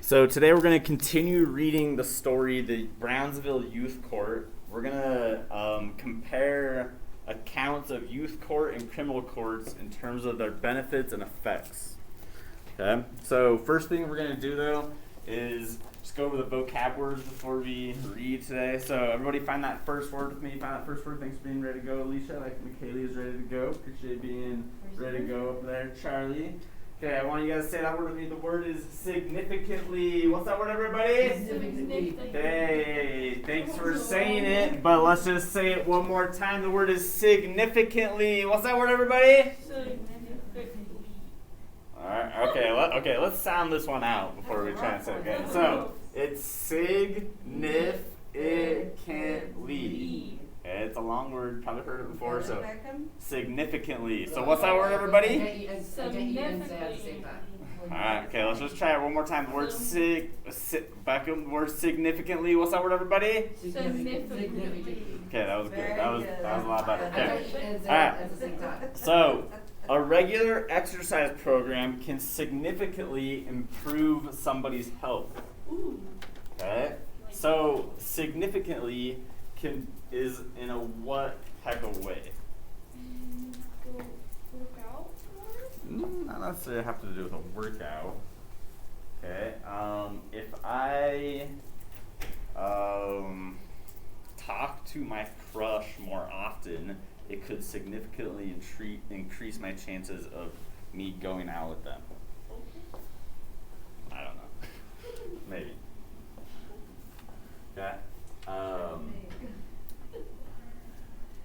So today we're going to continue reading the story, the Brownsville Youth Court. We're going to compare accounts of youth court and criminal courts in terms of their benefits and effects. Okay, so first thing we're going to do though is just go over the vocab words before we read today. So everybody find that first word with me. Find that first word. Thanks for being ready to go, Alicia. Like McKaylee is ready to go. Appreciate being ready to go up there, Charlie. Okay, I want you guys to say that word with me. The word is significantly. What's that word, everybody? Significantly. Okay, thanks for saying it, but let's just say it one more time. The word is significantly. What's that word, everybody? Significantly. All right, okay, let's sound this one out before we try and say it again. So, it's significantly. Okay, it's a long word, probably heard it before, so significantly. So what's that word, everybody? Significantly. Alright, okay, let's just try it one more time. The word the word significantly. What's that word, everybody? Significantly. Okay, that was good. That was a lot better. Okay. Alright. So, a regular exercise program can significantly improve somebody's health. Okay? So, significantly is in a what type of way? Workout? Not necessarily have to do with a workout. Okay. If I talk to my crush more often, it could significantly increase my chances of me going out with them. I don't know. Maybe. Okay.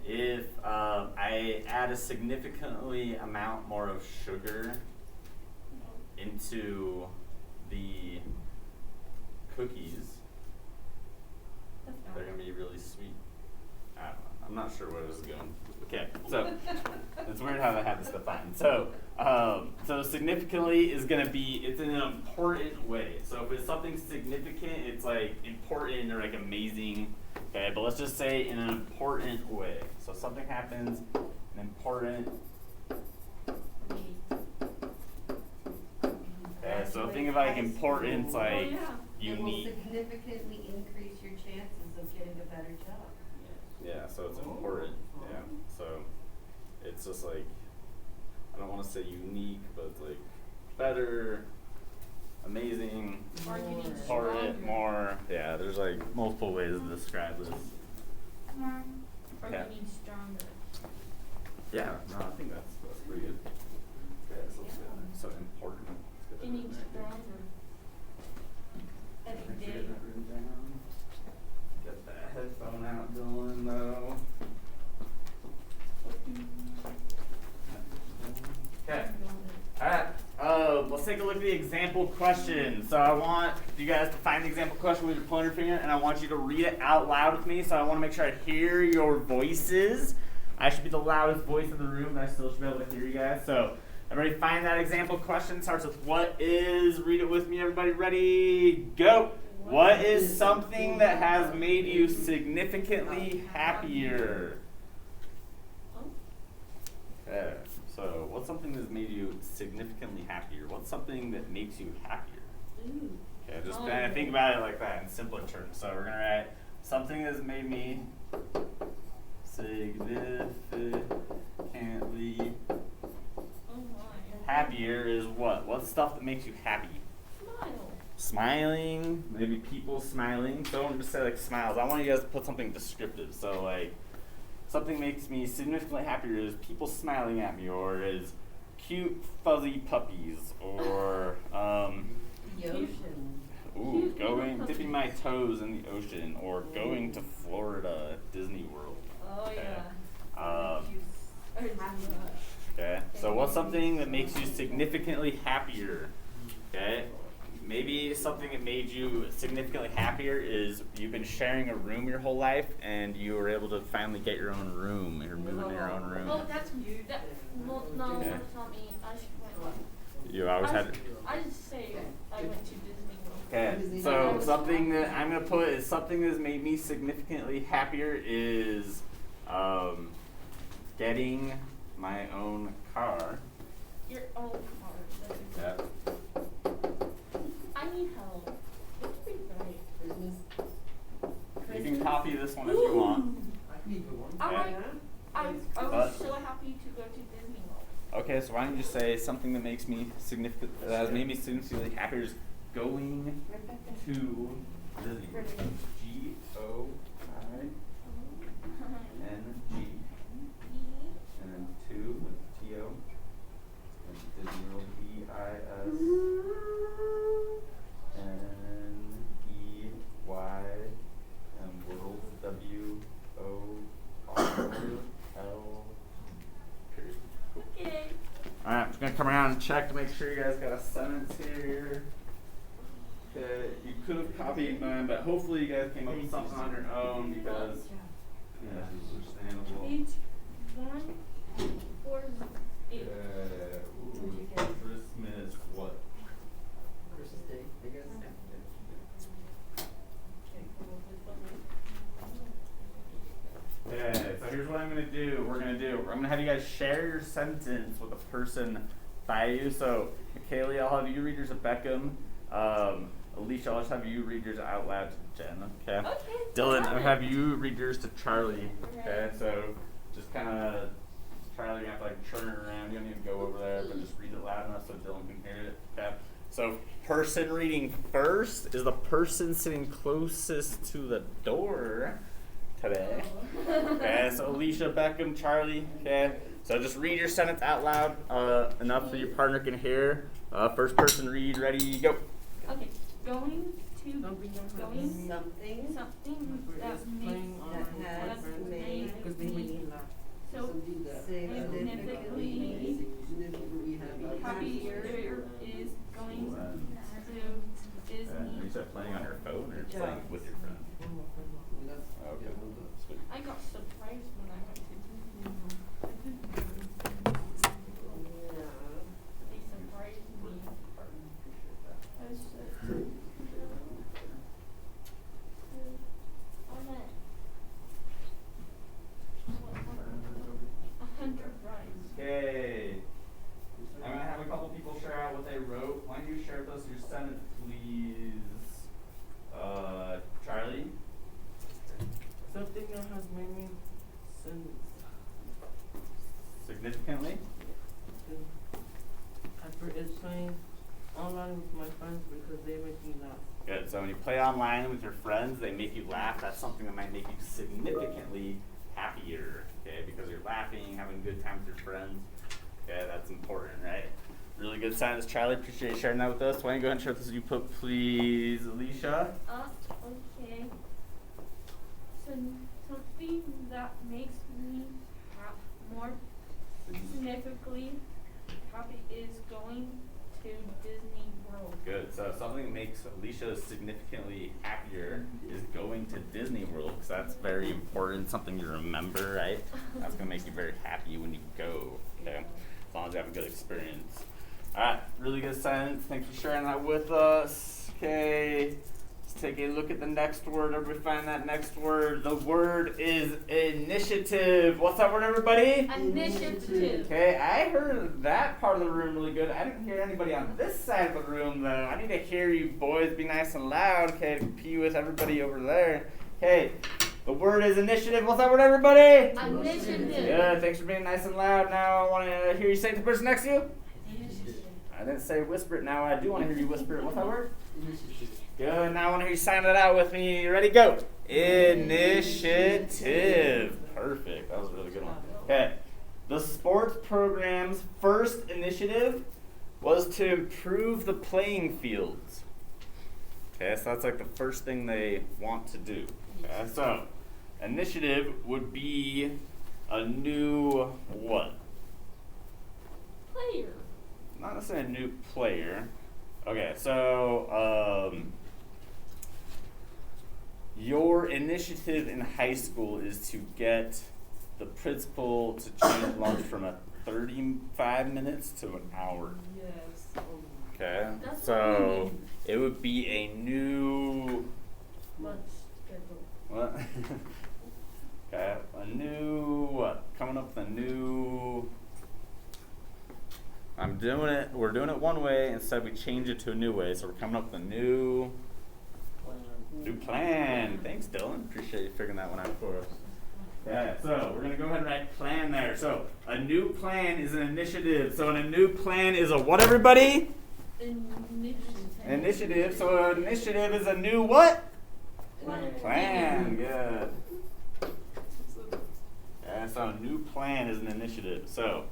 If I add a significantly amount more of sugar into the cookies, they're going to be really sweet. I don't know. I'm not sure where this is going. Okay, so it's weird how they have this defined. So significantly is going to be, it's in an important way. So if it's something significant, it's like important or like amazing. Okay, but let's just say in an important way. So something happens, an important. Okay, so think of like importance, like unique. It will significantly increase your chances of getting a better job. Yeah, so it's important. Yeah, so it's just like, I don't want to say unique, but it's like better, amazing, important, more. Yeah, there's like multiple ways to describe this. Or you need stronger. Yeah, no, I think that's pretty good. Okay, so important. You need stronger. Every day. Get that headphone out, Dylan, though. Okay. Alright. Let's take a look at the example question. So I want you guys to find the example question with your pointer finger, and I want you to read it out loud with me. So I want to make sure I hear your voices. I should be the loudest voice in the room, but I still should be able to hear you guys. So everybody find that example question. Starts with what is. Read it with me, everybody. Ready? Go. What is something that has made you significantly happier? Okay. So what's something that's made you significantly happier? What's something that makes you happier? Okay, just kind of think about it like that in simpler terms. So we're going to write something that's made me significantly happier is what? What's stuff that makes you happy? Smiling, maybe people smiling. Don't just say like smiles. I want you guys to put something descriptive. So like something makes me significantly happier is people smiling at me, or is cute fuzzy puppies, or The ocean. dipping my toes in the ocean, or going to Florida Disney World. Oh Okay. Okay. So what's something that makes you significantly happier? Okay. Maybe something that made you significantly happier is you've been sharing a room your whole life, and you were able to finally get your own room. You're moving to your own room. Oh, that's that. No, Okay. that's not me. I just went. You always had. I just say I went to Disney World. Okay. So something that I'm gonna put is something that's made me significantly happier is getting my own car. Your own car. Yeah. I need help. copy this one if you want. I was so happy to go to Disney World. Okay, so why don't you just say something that makes me significant, that has made me significantly happier is going to Disney. G-O-I-N-G. And then two, T-O. And Disney World, D-I-S-N-E-Y. And World, W-O-R-L. Period. Cool. Okay. Alright, I'm just gonna come around and check to make sure you guys got a sentence here. Okay, you could have copied mine, but hopefully you guys came up with something on your own because yeah, it's understandable. Page 1 or 8. Ooh, Christmas what? Christmas Day, I guess. Okay, so here's what I'm gonna do. I'm gonna have you guys share your sentence with a person by you. So, Kaylee, I'll have you read yours to Beckham. Alicia, I'll just have you read yours out loud to Jen. Okay. Okay. Dylan, I'll have you read yours to Charlie. Okay. So, just kind of, Charlie, you have to like turn it around. You don't need to go over there, but just read it loud enough so Dylan can hear it. Okay. So, person reading first is the person sitting closest to the door today. Okay, so Alicia, Beckham, Charlie. Okay, so just read your sentence out loud enough so your partner can hear. First person read, ready, go. Okay. Going to Something that that is makes playing on that my has friends made because they make me laugh. so significantly happier is going to Disney. You said playing on your phone or playing with your friend? Okay, sweet. I got surprised when I went to Disney World. They surprised me. I was so I'm at 100 rides. Okay. I'm gonna have a couple people share out what they wrote. Why don't you share with us your sentence, please? Charlie? Something that has made me Significantly? is playing online with my friends because they make me laugh. Good. So when you play online with your friends, they make you laugh. That's something that might make you significantly happier. Okay, because you're laughing, having a good time with your friends. Okay, that's important, right? Really good sentence, Charlie. Appreciate you sharing that with us. Why don't you go ahead and share with us? You put, please, Alicia. Okay. So something that makes me more significantly happy is going to Disney World. Good. So something that makes Alicia significantly happier is going to Disney World, because that's very important, something you remember, right? That's going to make you very happy when you go, okay? As long as you have a good experience. All right, really good sentence. Thanks for sharing that with us. Okay, let's take a look at the next word. Everybody find that next word. The word is initiative. What's that word, everybody? Initiative. Okay, I heard that part of the room really good. I didn't hear anybody on this side of the room, though. I need to hear you boys be nice and loud, okay, to compete with everybody over there. Okay, the word is initiative. What's that word, everybody? Initiative. Good, thanks for being nice and loud. Now I want to hear you say it to the person next to you. I didn't say whisper it. Now I do want to hear you whisper it. What's that word? Good. Now I want to hear you sound it out with me. You ready? Go. Initiative. Perfect. That was a really good one. Okay. The sports program's first initiative was to improve the playing fields. Okay, so that's like the first thing they want to do. Okay, so initiative would be a new what? Player. Not necessarily a new player. Okay, so your initiative in high school is to get the principal to change lunch from a 35 minutes to an hour. Yes. Okay, That's what we so need. it would be a new Lunch schedule. what? Okay, a new what? Coming up with a new. We're doing it one way, instead we change it to a new way. So we're coming up with a new New plan. Thanks, Dylan. Appreciate you figuring that one out for us. Yeah, so we're going to go ahead and write plan there. So a new plan is an initiative. So a new plan is a what, everybody? Initiative. So an initiative is a new what? Plan. Good. Yeah, so a new plan is an initiative. So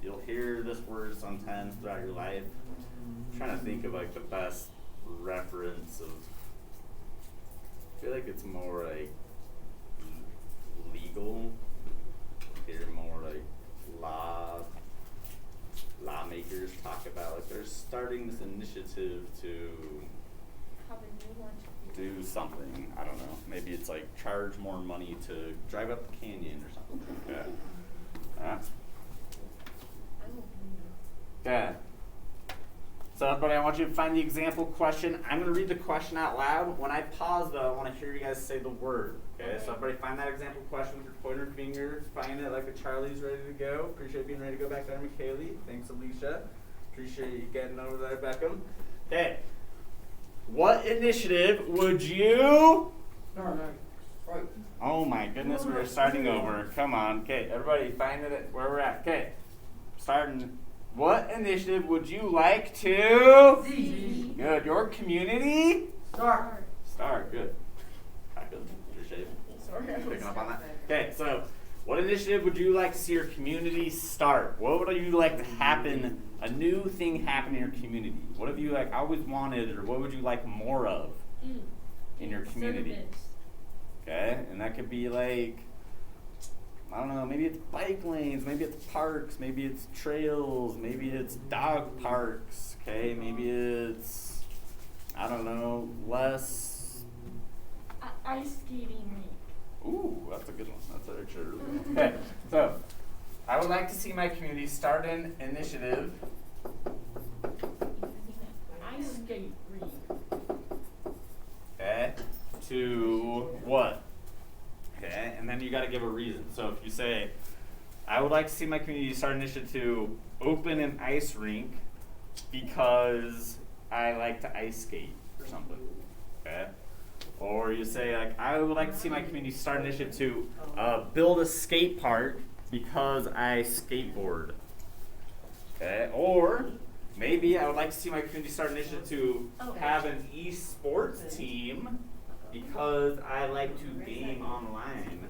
you'll hear this word sometimes throughout your life. I'm trying to think of like the best reference of. I feel like it's more like legal. Hear more like lawmakers talk about like they're starting this initiative to do something. I don't know. Maybe it's like charge more money to drive up the canyon or something like that. Okay. So everybody, I want you to find the example question. I'm going to read the question out loud. When I pause, though, I want to hear you guys say the word. Okay? So everybody find that example question with your pointer finger. Find it like a Charlie's ready to go. Appreciate being ready to go back there, McKaylee. Thanks, Alicia. Appreciate you getting over there, Beckham. Okay. What initiative would you... Oh my goodness, we're starting over. Come on. Okay, everybody find it at where we're at. Okay. Starting... What initiative would you like to? Z. Good. Your community? Start. Start. Good. Appreciate it. Sorry, picking up on that. Okay, so what initiative would you like to see your community start? What would you like to happen? A new thing happen in your community. What have you like always wanted, or what would you like more of in your community? Okay, and that could be like. I don't know, maybe it's bike lanes, maybe it's parks, maybe it's trails, maybe it's dog parks, okay? Maybe it's, I don't know, less... Ice skating rink. Ooh, that's a good one. That's actually a really good one. Okay, so I would like to see my community start an initiative. Ice skate rink. Okay, to what? Okay, and then you got to give a reason. So if you say, I would like to see my community start an initiative to open an ice rink because I like to ice skate or something. Okay, or you say like, I would like to see my community start an initiative to build a skate park because I skateboard. Okay, or maybe I would like to see my community start an initiative to have an esports team because I like to game online.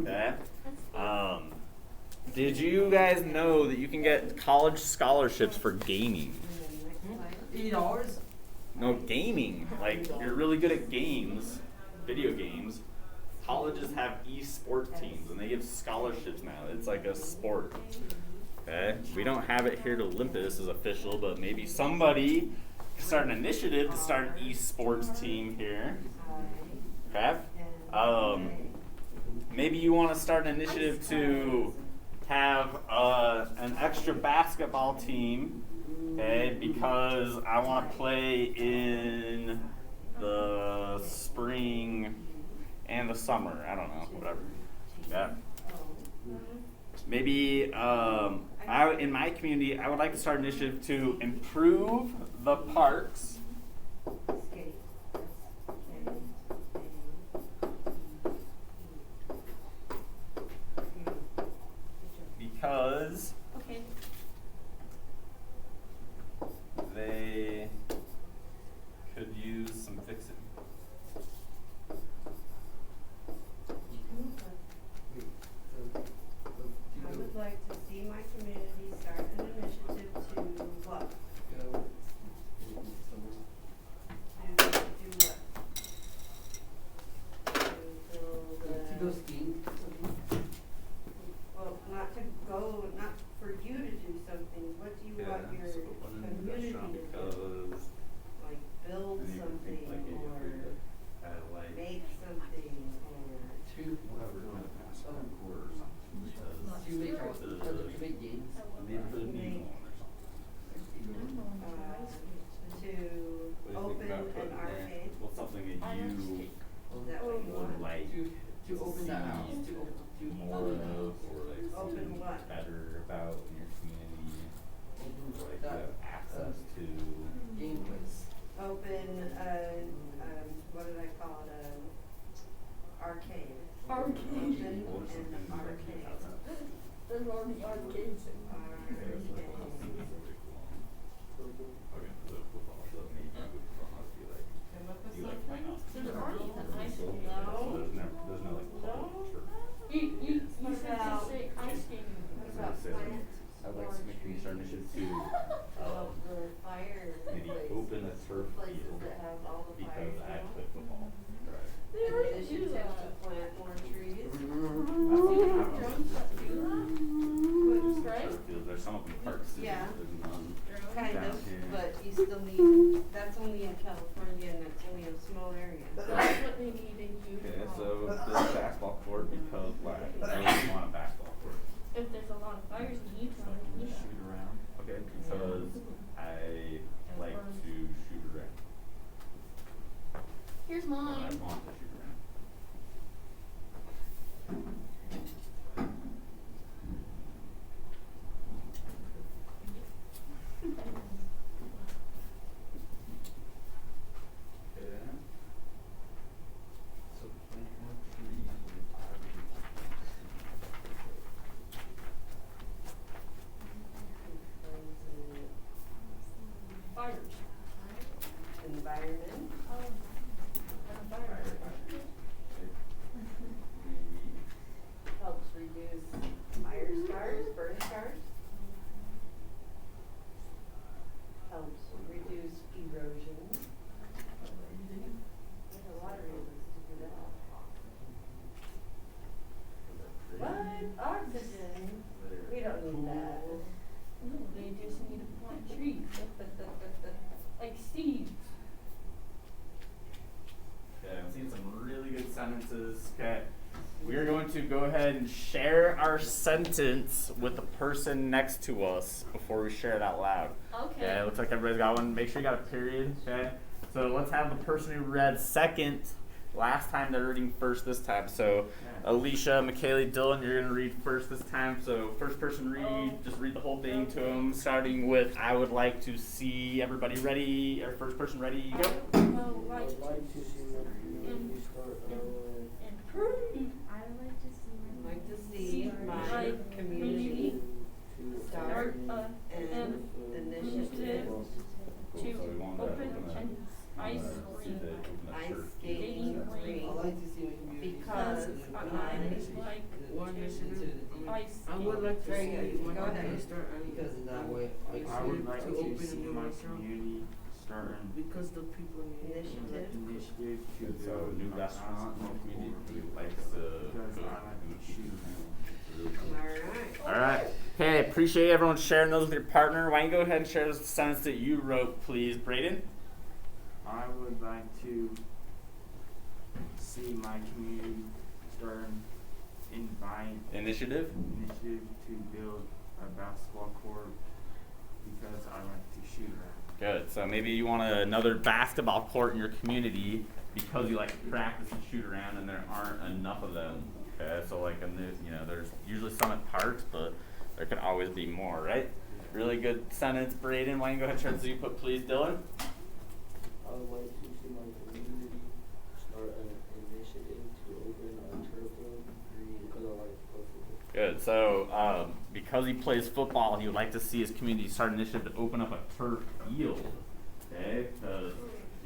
Okay. Did you guys know that you can get college scholarships for gaming? $80? No, gaming. Like you're really good at games, video games. Colleges have esports teams and they give scholarships now. It's like a sport. Okay. We don't have it here to Olympus as official, but maybe somebody start an initiative to start an esports team here. Okay. Maybe you want to start an initiative to have an extra basketball team, okay, because I want to play in the spring and the summer. I don't know, whatever. Yeah. Maybe in my community, I would like to start an initiative to improve the parks. Because they could use some fixing. I would like to see my community start an initiative to what? Do what? To build skiing. well, not to go, not for you to do something. What do you want your community to do? Like build something or make something or to make games. to open an arcade. Well, something that you Is that what you would want? like To open that house. do more of, or like Open see what? better about in your community, or like you have access to. Game place. Open a on the arcades. Come up with something? There's already an ice skating. No. There's no like public church. You What said about- to say ice skating. What about plant I'd like to make a start initiative to the fire maybe place, open a turf places field that have all the fire because I stuff? play football. Right. They already do Initiative that. to plant more trees. Drones that do that. Right? Turf fields. There's some up in Park City. Yeah. There's none. Kind Down of, here. but you still need, that's only in California and that's only a small area. That's what they need in Utah. Okay, so build a basketball court because why? I really want a basketball court. If there's a lot of fires in Utah, we need Shoot around. Okay, because I like to shoot around. Here's I mine. want to shoot around. Okay. So plant more trees. Fires. Environment, helps reduce fire scars, burn scars. Helps reduce erosion. There's a lot of reasons to do that. What? Oxygen? We don't need that. No, they just need to plant trees. Like seeds. Okay, I'm seeing some really good sentences. Okay. We are going to go ahead and share our sentence with the person next to us before we share it out loud. Okay. Okay, looks like everybody's got one. Make sure you got a period. Okay. So let's have the person who read second last time they're reading first this time. So Alicia, McKaylee, Dylan, you're gonna read first this time. So first person read, just read the whole thing to them, starting with I would like to see everybody ready, or first person ready, go. I would like I'd like to see my community start improve. I would like to see my Like to see my My community to start an an initiative to open an ice rink. ice skating rink I'd like to see my community because start I I like One to initiative. ice I would like to Very see good. my Go ahead. community start an because in that way I would like to to open a see new my restaurant. community start an Because the people need it. Initiative. initiative to Good, so build new a restaurant, basketball new community, court likes to because cook. I like to shoot. Alright. All right. Okay, appreciate everyone sharing those with your partner. Why don't you go ahead and share the sentence that you wrote, please, Braden? I would like to see my community start an Initiative. initiative to build a basketball court because I like to shoot around. Good. So maybe you want another basketball court in your community because you like to practice and shoot around, and there aren't enough of them. Okay. So like, there's usually some at parks, but there could always be more, right? Really good sentence, Braden. Why don't you go ahead and share the you put, please, Dylan? I would like to see my community start an initiative to open a turf field because I like to play football. Good. So because he plays football, he would like to see his community start an initiative to open up a turf field. Okay? Because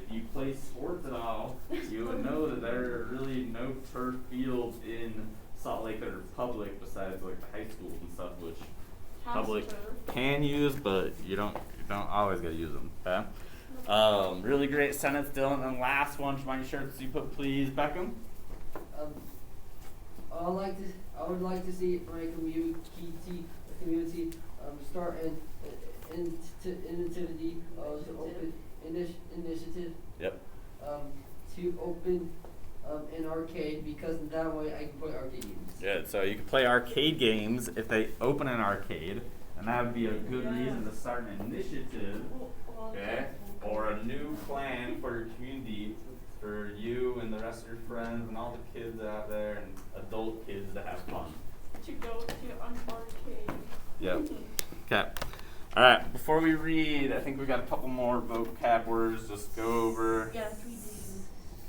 if you play sports at all, you would know that there are really no turf fields in Salt Lake that are public besides like the high schools and stuff, which public can use, but you don't always gotta use them. Okay? Really great sentence, Dylan. And last one, mind you share you put, please, Beckham. I would like to see my community start an initiative to open initiative Yep. to open an arcade because that way I can play arcade games. Good. So you can play arcade games if they open an arcade, and that would be a good reason to start an initiative, okay, or a new plan for your community, for you and the rest of your friends and all the kids out there and adult kids to have fun. To go to an arcade. Yep. Okay. All right. Before we read, I think we got a couple more vocab words. Just go over. Yes, we do.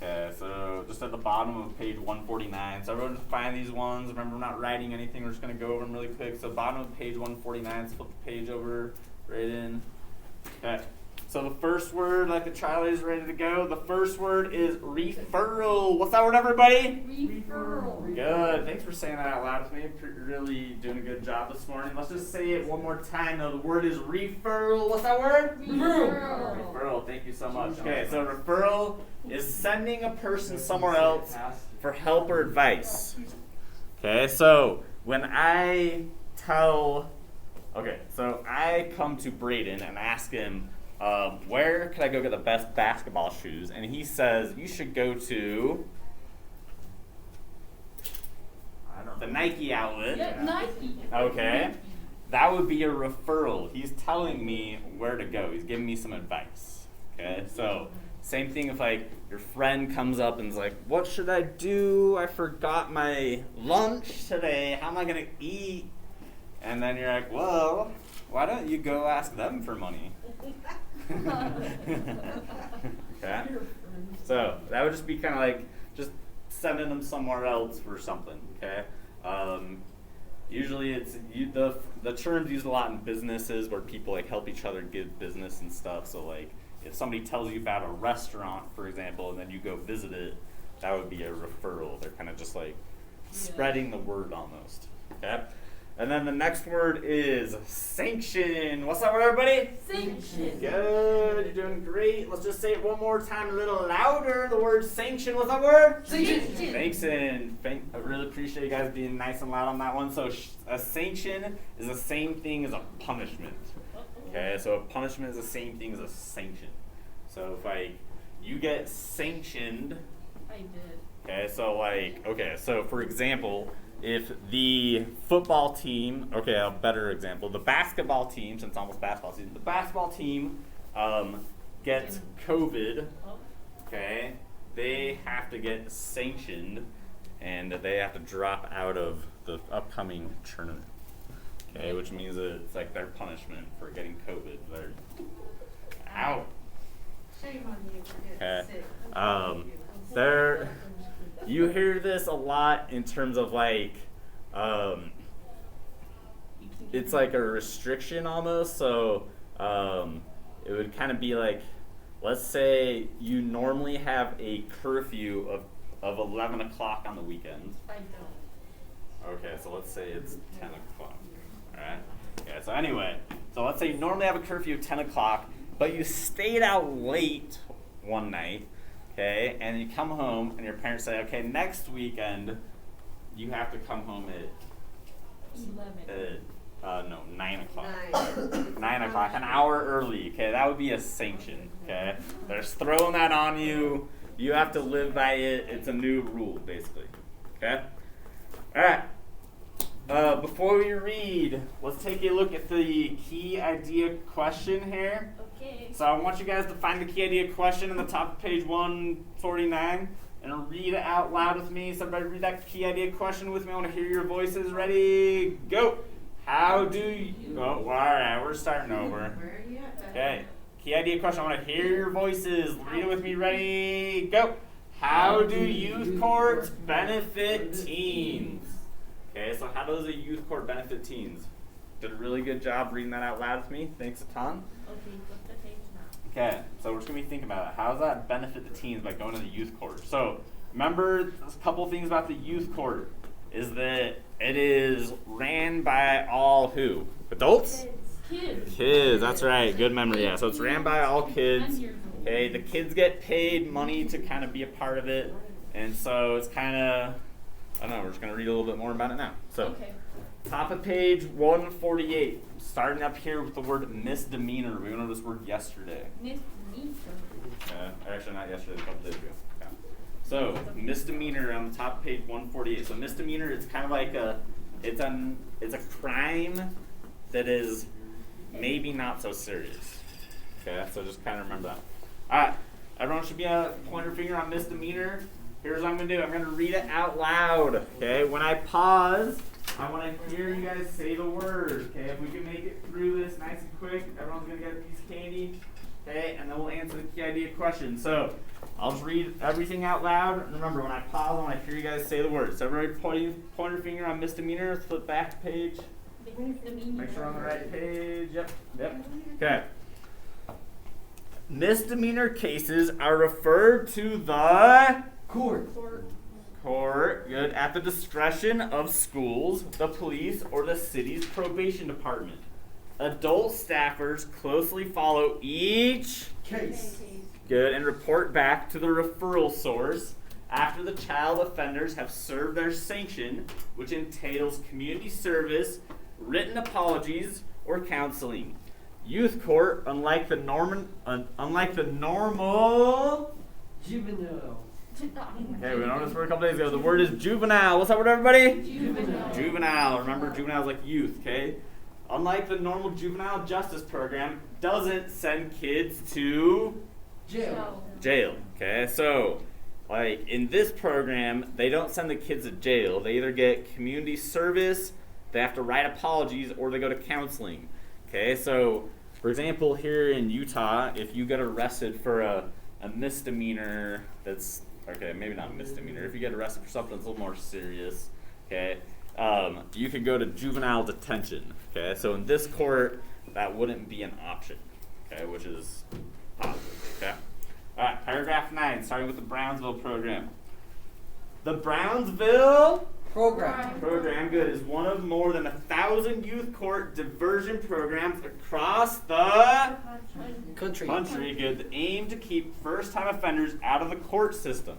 Okay. So just at the bottom of page 149. So everyone find these ones. Remember, we're not writing anything. We're just going to go over them really quick. So bottom of page 149, so flip the page over, right in. Okay. So the first word, like the child is ready to go. The first word is referral. What's that word, everybody? Referral. Good. Thanks for saying that out loud with me. Really doing a good job this morning. Let's just say it one more time. Now, the word is referral. What's that word? Referral. Referral. Thank you so much. Okay, so referral is sending a person somewhere else for help or advice. Okay, so when I come to Braden and ask him, where could I go get the best basketball shoes? And he says, you should go to the Nike outlet. Yeah, Nike. Okay. That would be a referral. He's telling me where to go. He's giving me some advice. Okay. So same thing if like your friend comes up and is like, what should I do? I forgot my lunch today. How am I going to eat? And then you're like, well, why don't you go ask them for money? Okay. So that would just be kind of like just sending them somewhere else for something. Okay. Usually it's the term's used a lot in businesses where people like help each other give business and stuff. So like if somebody tells you about a restaurant, for example, and then you go visit it, that would be a referral. They're kind of just like spreading the word almost. Okay. And then the next word is sanction. What's that word, everybody? Sanction. Good. You're doing great. Let's just say it one more time, a little louder. The word sanction. What's that word? Sanction. Thanks, and I really appreciate you guys being nice and loud on that one. So a sanction is the same thing as a punishment. Okay, so a punishment is the same thing as a sanction. So if like you get sanctioned. I did. Okay, so for example, if the football team, a better example, the basketball team, since it's almost basketball season, the basketball team gets COVID, okay, they have to get sanctioned and they have to drop out of the upcoming tournament, okay, which means that it's like their punishment for getting COVID. They're out. Shame on you for getting Okay. sick. You hear this a lot in terms of like, it's like a restriction almost. So it would kind of be like, let's say you normally have a curfew of 11 o'clock on the weekends. I don't. Okay, so let's say it's 10 o'clock. All right. Yeah. So anyway, so let's say you normally have a curfew of 10 o'clock, but you stayed out late one night. Okay, and you come home and your parents say, okay, next weekend you have to come home at 9 o'clock. 9 o'clock, an hour early. Okay, that would be a sanction. Okay, they're just throwing that on you. You have to live by it. It's a new rule, basically. Okay. All right. Before we read, let's take a look at the key idea question here. Okay. So I want you guys to find the key idea question in the top of page 149 and read it out loud with me. So everybody read that key idea question with me. I want to hear your voices. Ready? Go. How do you... Oh, all right. We're starting over. Where are you at? Okay. Key idea question. I want to hear your voices. Read it with me. Ready? Go. How do youth courts benefit teens? Okay, so how does a youth court benefit teens? Did a really good job reading that out loud with me. Thanks a ton. Okay, flip the page now. Okay, so we're just going to be thinking about it. How does that benefit the teens by going to the youth court? So remember a couple things about the youth court is that it is ran by all who? Adults? Kids. Kids, that's right. Good memory. Yeah, so it's ran by all kids. Okay, the kids get paid money to kind of be a part of it. And so it's kind of, I don't know, we're just going to read a little bit more about it now. So, Okay. top of page 148, starting up here with the word misdemeanor. We went over this word yesterday. Actually, not yesterday, a couple days ago. Yeah. So, misdemeanor on the top of page 148. So, misdemeanor, it's kind of like it's a crime that is maybe not so serious. Okay, so just kind of remember that. All right, everyone should be point your finger on misdemeanor. Here's what I'm going to do. I'm going to read it out loud. Okay, when I pause, I want to hear you guys say the word. Okay, if we can make it through this nice and quick, everyone's going to get a piece of candy. Okay, and then we'll answer the key idea question. So I'll just read everything out loud. And remember, when I pause, I want to hear you guys say the words. So everybody point your finger on misdemeanor, flip back to page. Make sure we're on the right page. Yep. Okay. Misdemeanor cases are referred to the Court. court, good, at the discretion of schools, the police, or the city's probation department. Adult staffers closely follow each Case. good and report back to the referral source after the child offenders have served their sanction, which entails community service, written apologies, or counseling. Youth court, unlike the normal Juvenile. okay, we learned this word a couple days ago. The word is juvenile. What's that word, everybody? Juvenile. Juvenile. Remember, juvenile is like youth, okay? Unlike the normal juvenile justice program, doesn't send kids to Jail. jail, okay? So, like, in this program, they don't send the kids to jail. They either get community service, they have to write apologies, or they go to counseling, okay? So, for example, here in Utah, if you get arrested for a misdemeanor that's, okay, maybe not a misdemeanor. If you get arrested for something that's a little more serious, okay, you could go to juvenile detention, okay? So in this court, that wouldn't be an option, okay, which is positive, okay? All right, paragraph 9, starting with the Brownsville program. The Brownsville Program. program, good, is one of more than 1,000 youth court diversion programs across the country, good, that aim to keep first-time offenders out of the court system.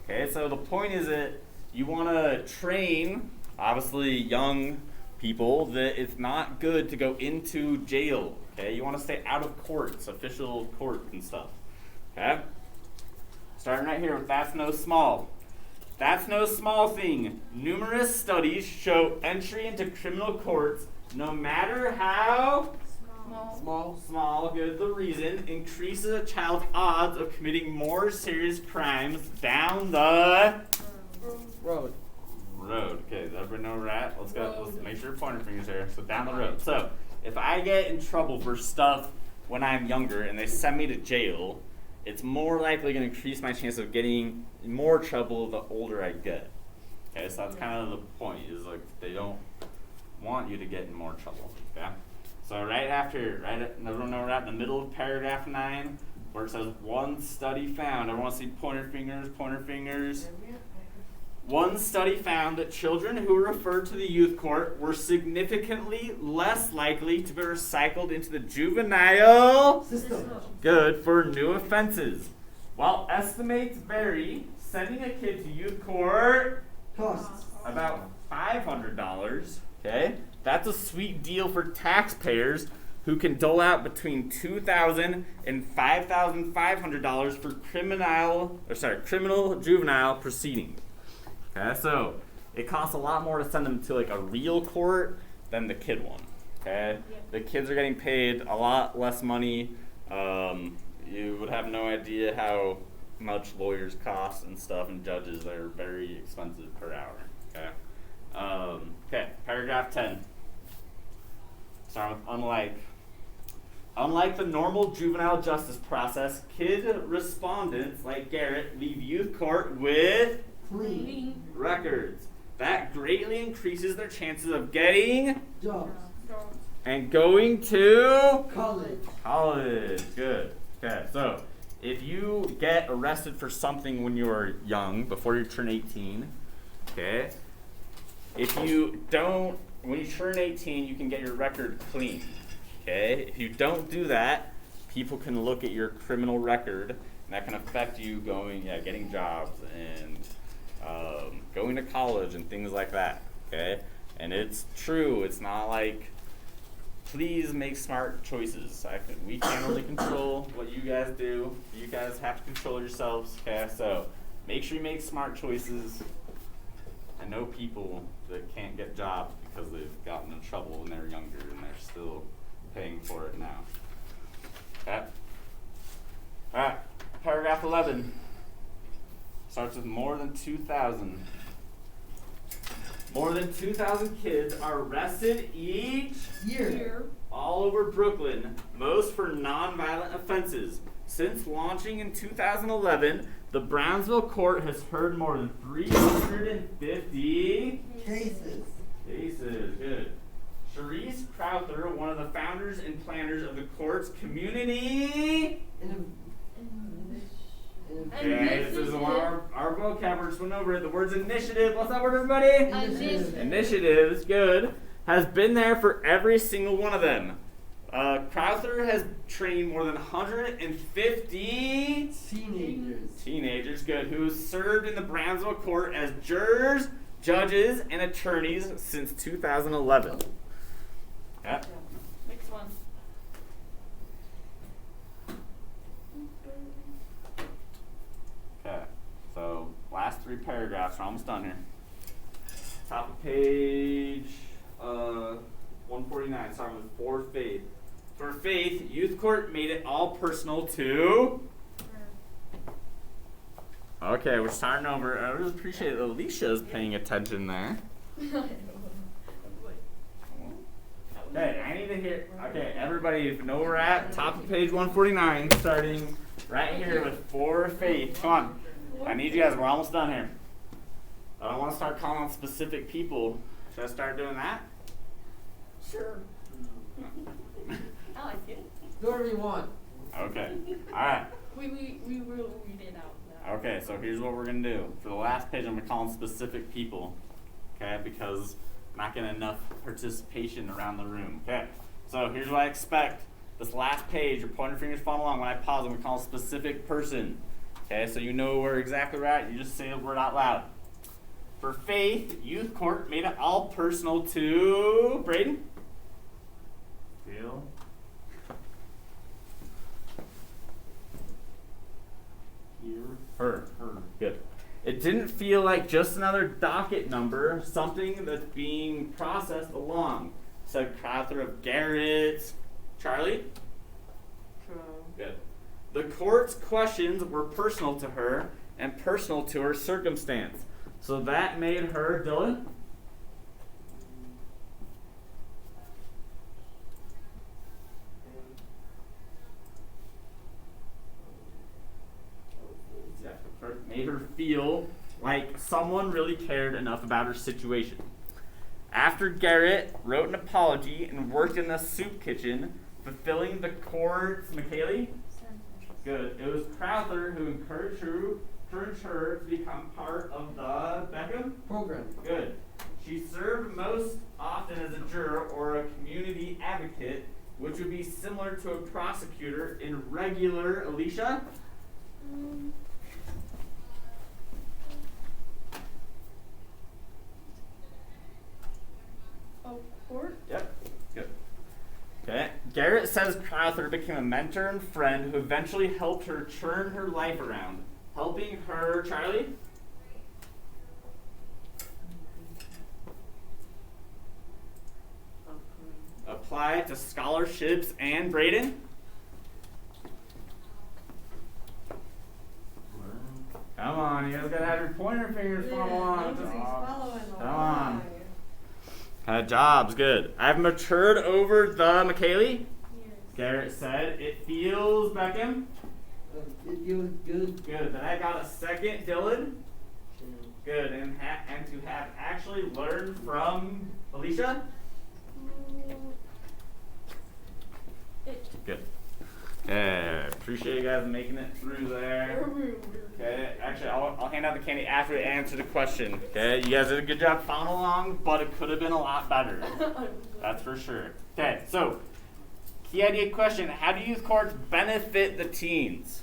Okay, so the point is that you want to train, obviously, young people that it's not good to go into jail. Okay, you want to stay out of courts, official court and stuff. Okay, starting right here with that's no small. That's no small thing. Numerous studies show entry into criminal courts, no matter how small, good, the reason, increases a child's odds of committing more serious crimes down the Road. road. Okay, does everybody know where we're at? Let's make sure your pointer fingers here. So down the road. So if I get in trouble for stuff when I'm younger and they send me to jail, it's more likely going to increase my chance of getting in more trouble the older I get. Okay, so that's kind of the point, is like they don't want you to get in more trouble. Okay? So everyone know we're at in the middle of paragraph 9, where it says one study found. Everyone see pointer fingers. One study found that children who were referred to the youth court were significantly less likely to be recycled into the juvenile System. good for new offenses. While estimates vary, sending a kid to youth court Costs. about $500, okay? That's a sweet deal for taxpayers who can dole out between $2,000 and $5,500 for criminal juvenile proceedings. Okay, so it costs a lot more to send them to like a real court than the kid one. Okay, the kids are getting paid a lot less money. You would have no idea how much lawyers cost and stuff, and judges, they're very expensive per hour. Okay. Okay, paragraph 10. Start with unlike. Unlike the normal juvenile justice process, kid respondents like Garrett leave youth court with Clean. records. That greatly increases their chances of getting Jobs. and going to College. Good. Okay, so if you get arrested for something when you are young, before you turn 18, okay, when you turn 18, you can get your record clean. Okay, if you don't do that, people can look at your criminal record, and that can affect you getting jobs and going to college and things like that. Okay, and it's true. It's not like, please make smart choices. We can't only control what you guys do. You guys have to control yourselves. Okay, so make sure you make smart choices. I know people that can't get jobs because they've gotten in trouble when they were younger and they're still paying for it now. Okay. All right. Paragraph 11 starts with more than 2,000. More than 2,000 kids are arrested each Year. all over Brooklyn, most for nonviolent offenses. Since launching in 2011, the Brownsville court has heard more than 350 Cases. cases. Good. Charisse Crowther, one of the founders and planners of the court's community. Okay, this is our vocab. We're just went over it. The word's initiative. What's that word, everybody? Initiative is good. Has been there for every single one of them. Crowther has trained more than 150 teenagers, good, who served in the Brownsville court as jurors, judges, and attorneys since 2011. Yeah. Next one. Okay, so last 3 paragraphs. We're almost done here. Top of page 149, starting with For Faith. For Faith, youth court made it all personal to... Okay, we're starting over. I really appreciate that Alicia's paying attention there. Okay, I need to hear... Okay, everybody know where we're at. Top of page 149, starting right here with For Faith. Come on. I need you guys. We're almost done here. I don't want to start calling on specific people. Should I start doing that? Sure. I like it. Do whatever you want. Okay. All right. We will read it out now. Okay, so here's what we're going to do. For the last page, I'm going to call on specific people. Okay, because I'm not getting enough participation around the room. Okay, so here's what I expect. This last page, your pointer fingers follow along. When I pause, I'm going to call a specific person. Okay, so you know where exactly we're at. You just say the word out loud. For Faith, youth court made it all personal to... Braden? Feel. Her. Good. It didn't feel like just another docket number, something that's being processed along. Said Crowther of Garrett. Charlie? Good. The court's questions were personal to her and personal to her circumstance. So that made her, Dylan? Made her feel like someone really cared enough about her situation. After Garrett wrote an apology and worked in the soup kitchen, fulfilling the court's... McKaylee? Good. It was Crowther who encouraged her to become part of the Beckham Program. Good. She served most often as a juror or a community advocate, which would be similar to a prosecutor in regular... Alicia? Court? Yep. Good. Okay. Garrett says Crowther became a mentor and friend who eventually helped her turn her life around. Helping her, Charlie? Apply to scholarships and Braden? Come on, you guys gotta have your pointer fingers follow along. Come on. Jobs, good. I've matured over the McKaylee. Yes. Garrett said, it feels, Beckham. It feels good. Good. Then I got a second, Dylan. Good. And to have actually learned from Alicia. Good. Okay. Appreciate you guys making it through there. Okay. Actually, I'll hand out the candy after we answer the question. Okay. You guys did a good job following along, but it could have been a lot better. That's for sure. Okay. So, key idea question: how do youth courts benefit the teens?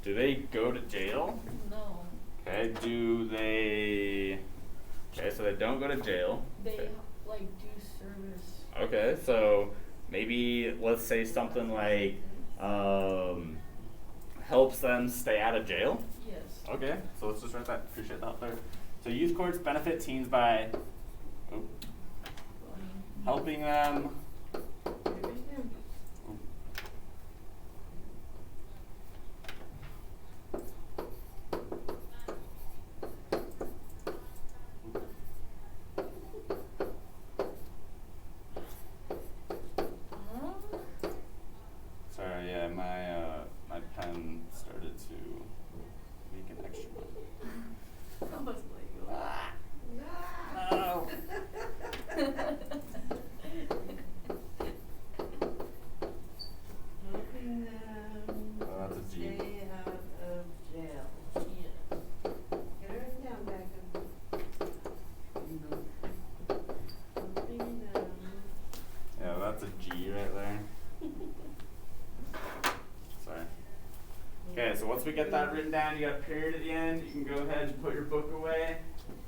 Do they go to jail? No. Okay. Do they? Okay. So they don't go to jail. They okay. do service. Okay. So maybe let's say something like helps them stay out of jail. Yes. Okay. So let's just write that. Appreciate that there. So youth courts benefit teens by helping them. once we get that written down, you got a period at the end. You can go ahead and put your book away.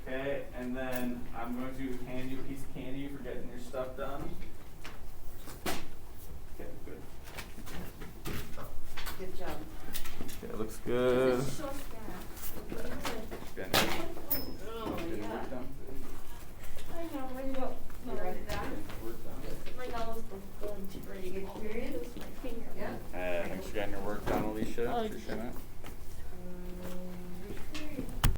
Okay, and then I'm going to hand you a piece of candy for getting your stuff done. Okay, good. Good job. Okay, looks good. This is so sad. Getting Oh, your yeah. work done. I know, my nose. You write it down? Work done. My nose was going to break. You get your period? My finger. Yeah. Thanks for getting your work done, Alicia. Oh, Appreciate it.